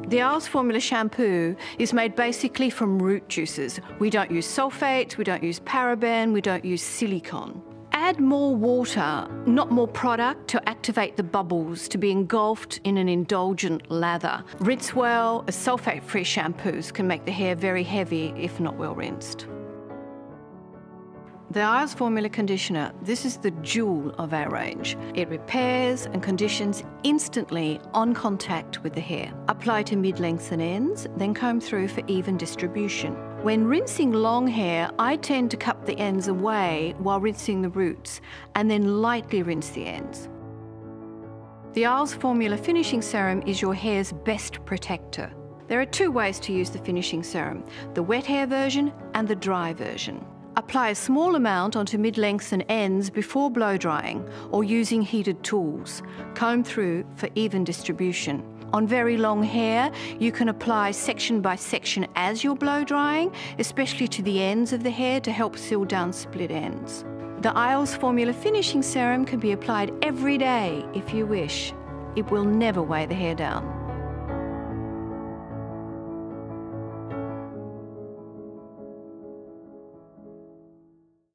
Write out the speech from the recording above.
The Iles formula shampoo is made basically from root juices. We don't use sulfates, we don't use paraben, we don't use silicone. Add more water, not more product, to activate the bubbles to be engulfed in an indulgent lather. Rinse well, as sulfate-free shampoos can make the hair very heavy if not well rinsed. The Iles Formula Conditioner, this is the jewel of our range. It repairs and conditions instantly on contact with the hair. Apply to mid-lengths and ends, then comb through for even distribution. When rinsing long hair, I tend to cup the ends away while rinsing the roots, and then lightly rinse the ends. The Iles Formula Finishing Serum is your hair's best protector. There are two ways to use the finishing serum, the wet hair version and the dry version. Apply a small amount onto mid-lengths and ends before blow drying or using heated tools. Comb through for even distribution. On very long hair, you can apply section by section as you're blow drying, especially to the ends of the hair to help seal down split ends. The Iles Formula Finishing Serum can be applied every day if you wish. It will never weigh the hair down.